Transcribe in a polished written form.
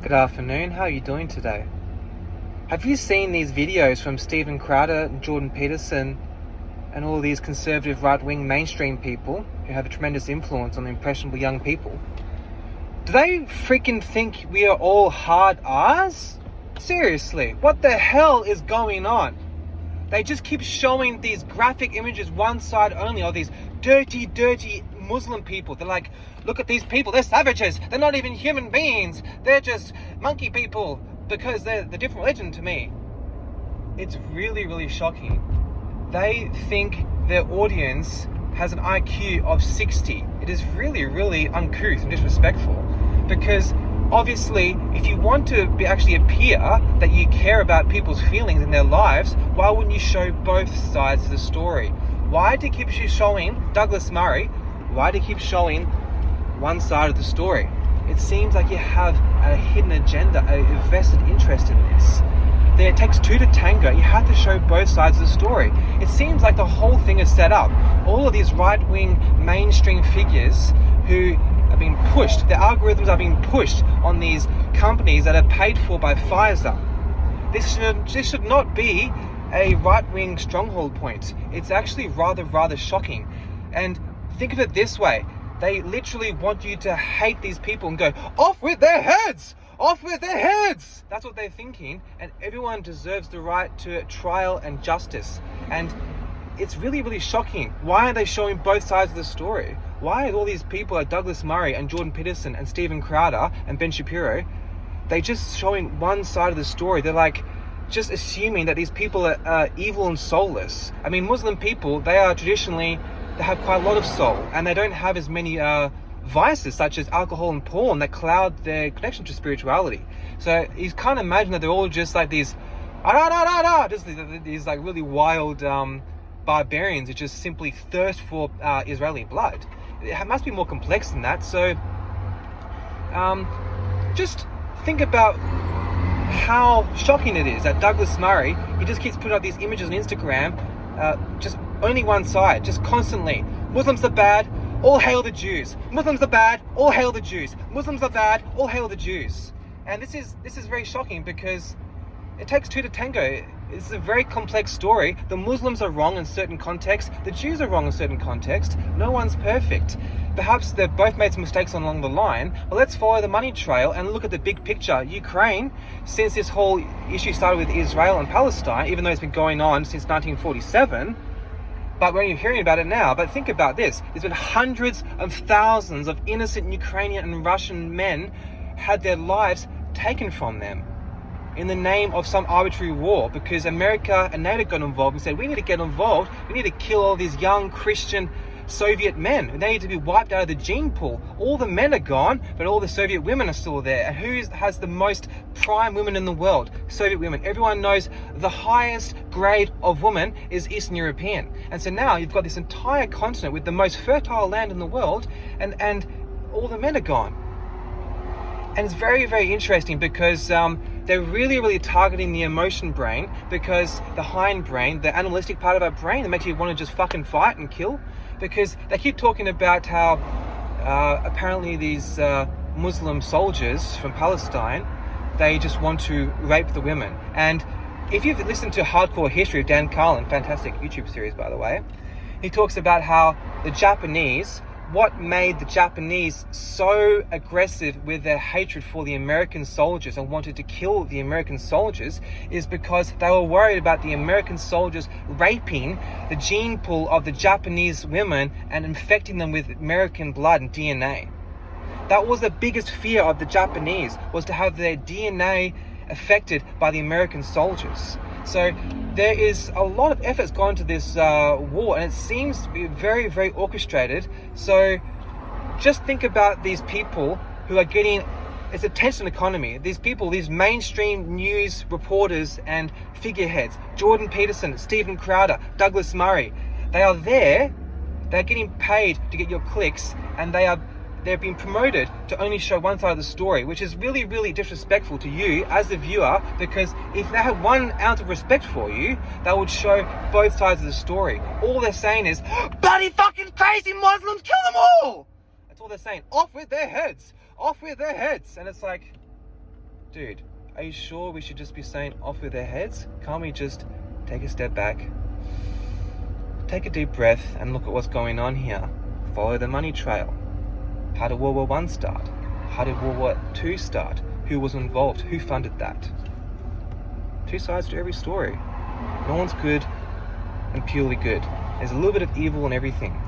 Good afternoon, how are you doing today? Have you seen these videos from Steven Crowder, Jordan Peterson, and all these conservative right-wing mainstream people who have a tremendous influence on impressionable young people? Do they freaking think we are all hard R's? Seriously, what the hell is going on? They just keep showing these graphic images, one side only, of these dirty Muslim people. They're like, look at these people, they're savages, they're not even human beings, they're just monkey people because they're the different religion to me. It's really shocking. They think their audience has an IQ of 60. It is really uncouth and disrespectful, because obviously, if you want to actually appear that you care about people's feelings in their lives, why wouldn't you show both sides of the story? Why do you keep showing Douglas Murray? Why do you keep showing one side of the story? It seems like you have a hidden agenda, a vested interest in this. It takes two to tango. You have to show both sides of the story. It seems like the whole thing is set up. All of these right-wing mainstream figures who are being pushed, the algorithms are being pushed on these companies that are paid for by Pfizer. This should not be a right-wing stronghold point. It's actually rather shocking. And think of it this way. They literally want you to hate these people and go, off with their heads! Off with their heads! That's what they're thinking, and everyone deserves the right to trial and justice. And it's really shocking. Why are they showing both sides of the story? Why are all these people like Douglas Murray and Jordan Peterson and Steven Crowder and Ben Shapiro, they just showing one side of the story? They're like just assuming that these people are evil and soulless. I mean, Muslim people, they have quite a lot of soul, and they don't have as many vices such as alcohol and porn that cloud their connection to spirituality. So you can't imagine that they're all just like these these like really wild barbarians who just simply thirst for Israeli blood. It must be more complex than that. So just think about how shocking it is that Douglas Murray, he just keeps putting up these images on Instagram, just only one side, just constantly. Muslims are bad, all hail the Jews. Muslims are bad, all hail the Jews. Muslims are bad, all hail the Jews. And this is very shocking, because it takes two to tango. It's a very complex story. The Muslims are wrong in certain contexts. The Jews are wrong in certain contexts. No one's perfect. Perhaps they've both made some mistakes along the line. But let's follow the money trail and look at the big picture. Ukraine, since this whole issue started with Israel and Palestine, even though it's been going on since 1947, but we're only hearing about it now. But think about this. There's been hundreds of thousands of innocent Ukrainian and Russian men had their lives taken from them in the name of some arbitrary war, because America and NATO got involved and said, we need to get involved. We need to kill all these young Christian Soviet men. They need to be wiped out of the gene pool. All the men are gone, but all the Soviet women are still there. And who has the most prime women in the world? Soviet women. Everyone knows the highest grade of woman is Eastern European. And so now you've got this entire continent with the most fertile land in the world, and all the men are gone. And it's very interesting, because they're really targeting the emotion brain, because the hindbrain, the animalistic part of our brain that makes you want to just fucking fight and kill, because they keep talking about how apparently these Muslim soldiers from Palestine, they just want to rape the women. And if you've listened to Hardcore History of Dan Carlin, fantastic YouTube series by the way, he talks about how the Japanese, what made the Japanese so aggressive with their hatred for the American soldiers and wanted to kill the American soldiers is because they were worried about the American soldiers raping the gene pool of the Japanese women and infecting them with American blood and DNA. That was the biggest fear of the Japanese, was to have their DNA affected by the American soldiers. So there is a lot of efforts gone into this war, and it seems to be very orchestrated. So just think about these people who are getting, it's a tension economy. These people, these mainstream news reporters and figureheads, Jordan Peterson, Steven Crowder, Douglas Murray, they are there, they're getting paid to get your clicks, and they're being promoted to only show one side of the story, which is really disrespectful to you as the viewer, because if they had 1 ounce of respect for you, they would show both sides of the story. All they're saying is, bloody fucking crazy Muslims, kill them all! That's all they're saying. Off with their heads! Off with their heads! And it's like, Dude, are you sure we should just be saying off with their heads? Can't we just take a step back, take a deep breath, and look at what's going on here? Follow the money trail. How did World War I start? How did World War II start? Who was involved? Who funded that? Two sides to every story. No one's good and purely good. There's a little bit of evil in everything.